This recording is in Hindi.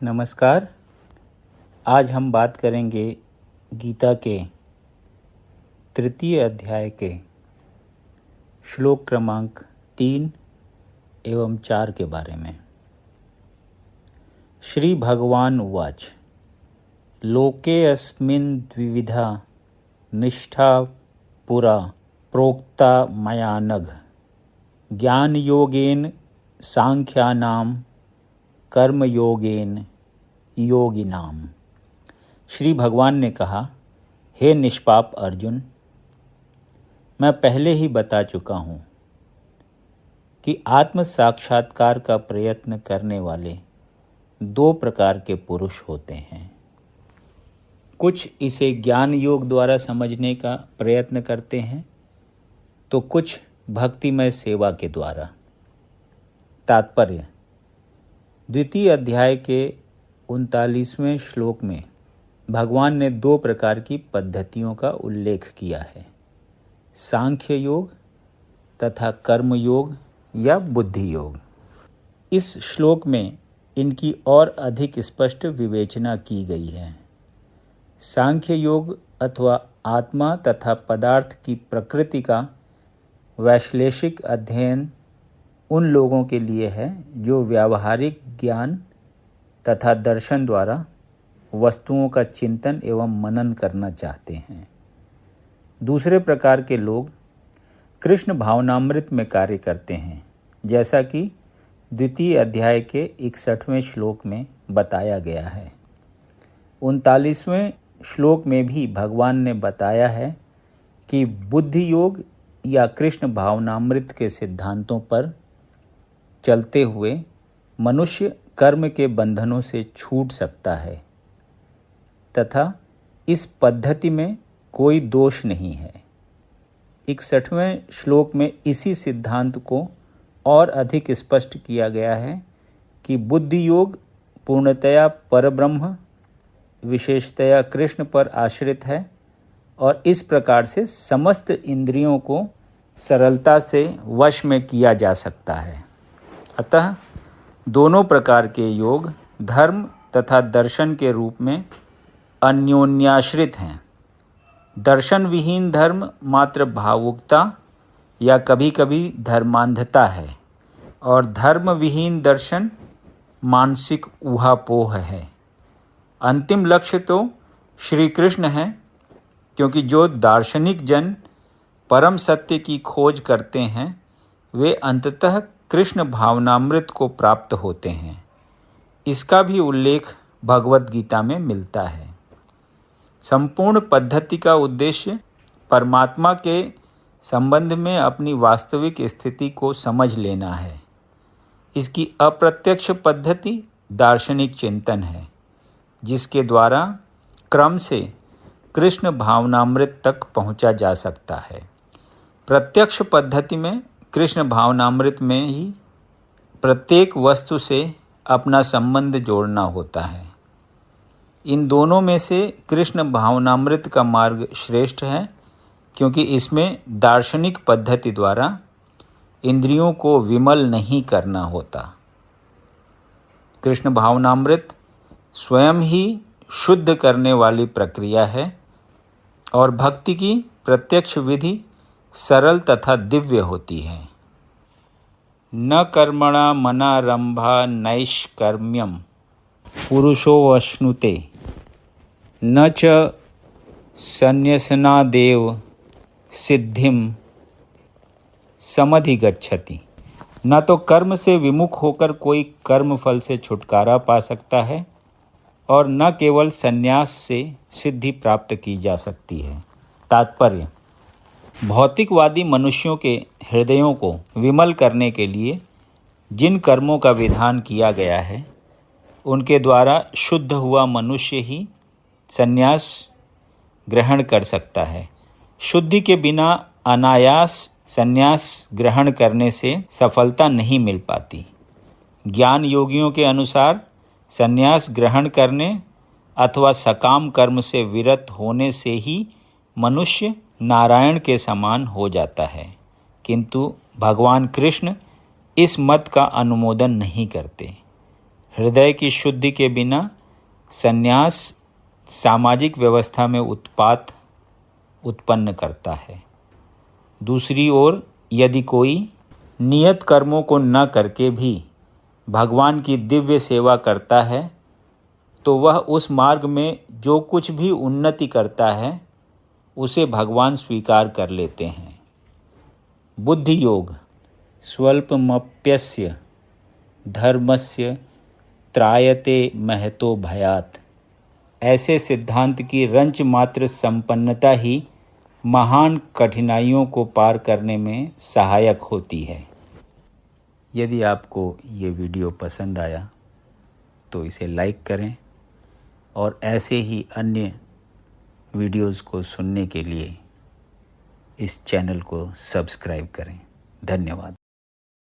नमस्कार। आज हम बात करेंगे गीता के तृतीय अध्याय के श्लोक क्रमांक 3 एवं 4 के बारे में। श्री भगवान उवाच लोके अस्मिन् द्विविधा निष्ठा पुरा प्रोक्ता मया नघ ज्ञानयोगेन सांख्यानां कर्मयोगेन योगिनाम। श्री भगवान ने कहा, हे निष्पाप अर्जुन, मैं पहले ही बता चुका हूँ कि आत्म साक्षात्कार का प्रयत्न करने वाले 2 प्रकार के पुरुष होते हैं। कुछ इसे ज्ञान योग द्वारा समझने का प्रयत्न करते हैं तो कुछ भक्तिमय सेवा के द्वारा। तात्पर्य: द्वितीय अध्याय के 39वें श्लोक में भगवान ने 2 प्रकार की पद्धतियों का उल्लेख किया है, सांख्य योग तथा कर्म योग या बुद्धि योग। इस श्लोक में इनकी और अधिक स्पष्ट विवेचना की गई है। सांख्य योग अथवा आत्मा तथा पदार्थ की प्रकृति का वैश्लेषिक अध्ययन उन लोगों के लिए है जो व्यावहारिक ज्ञान तथा दर्शन द्वारा वस्तुओं का चिंतन एवं मनन करना चाहते हैं। दूसरे प्रकार के लोग कृष्ण भावनामृत में कार्य करते हैं, जैसा कि द्वितीय अध्याय के 61वें श्लोक में बताया गया है। 39वें श्लोक में भी भगवान ने बताया है कि बुद्धि योग या कृष्ण भावनामृत के सिद्धांतों पर चलते हुए मनुष्य कर्म के बंधनों से छूट सकता है तथा इस पद्धति में कोई दोष नहीं है। 61वें श्लोक में इसी सिद्धांत को और अधिक स्पष्ट किया गया है कि बुद्धि योग पूर्णतया परब्रह्म विशेषतया कृष्ण पर आश्रित है और इस प्रकार से समस्त इंद्रियों को सरलता से वश में किया जा सकता है। अतः दोनों प्रकार के योग धर्म तथा दर्शन के रूप में अन्योन्याश्रित हैं। दर्शन विहीन धर्म मात्र भावुकता या कभी कभी धर्मांधता है और धर्म विहीन दर्शन मानसिक ऊहापोह है। अंतिम लक्ष्य तो श्री कृष्ण है, क्योंकि जो दार्शनिक जन परम सत्य की खोज करते हैं वे अंततः कृष्ण भावनामृत को प्राप्त होते हैं। इसका भी उल्लेख भगवत गीता में मिलता है। संपूर्ण पद्धति का उद्देश्य परमात्मा के संबंध में अपनी वास्तविक स्थिति को समझ लेना है। इसकी अप्रत्यक्ष पद्धति दार्शनिक चिंतन है, जिसके द्वारा क्रम से कृष्ण भावनामृत तक पहुंचा जा सकता है। प्रत्यक्ष पद्धति में कृष्ण भावनामृत में ही प्रत्येक वस्तु से अपना संबंध जोड़ना होता है। इन दोनों में से कृष्ण भावनामृत का मार्ग श्रेष्ठ है, क्योंकि इसमें दार्शनिक पद्धति द्वारा इंद्रियों को विमल नहीं करना होता। कृष्ण भावनामृत स्वयं ही शुद्ध करने वाली प्रक्रिया है और भक्ति की प्रत्यक्ष विधि सरल तथा दिव्य होती है। न कर्मणा मनारंभा नैष्कर्म्यम पुरुषो अश्नुते न च संन्यसनादेव सिद्धिम समधिगच्छति। न तो कर्म से विमुख होकर कोई कर्म फल से छुटकारा पा सकता है और न केवल संन्यास से सिद्धि प्राप्त की जा सकती है। तात्पर्य: भौतिकवादी मनुष्यों के हृदयों को विमल करने के लिए जिन कर्मों का विधान किया गया है, उनके द्वारा शुद्ध हुआ मनुष्य ही संन्यास ग्रहण कर सकता है। शुद्धि के बिना अनायास संन्यास ग्रहण करने से सफलता नहीं मिल पाती। ज्ञान योगियों के अनुसार संन्यास ग्रहण करने अथवा सकाम कर्म से विरत होने से ही मनुष्य नारायण के समान हो जाता है, किंतु भगवान कृष्ण इस मत का अनुमोदन नहीं करते। हृदय की शुद्धि के बिना संन्यास सामाजिक व्यवस्था में उत्पात उत्पन्न करता है। दूसरी ओर यदि कोई नियत कर्मों को न करके भी भगवान की दिव्य सेवा करता है तो वह उस मार्ग में जो कुछ भी उन्नति करता है उसे भगवान स्वीकार कर लेते हैं। बुद्धि योग स्वल्पमप्यस्य धर्मस्य त्रायते महतो भयात्। ऐसे सिद्धांत की रंच मात्र संपन्नता ही महान कठिनाइयों को पार करने में सहायक होती है। यदि आपको ये वीडियो पसंद आया तो इसे लाइक करें और ऐसे ही अन्य वीडियोज़ को सुनने के लिए इस चैनल को सब्सक्राइब करें। धन्यवाद।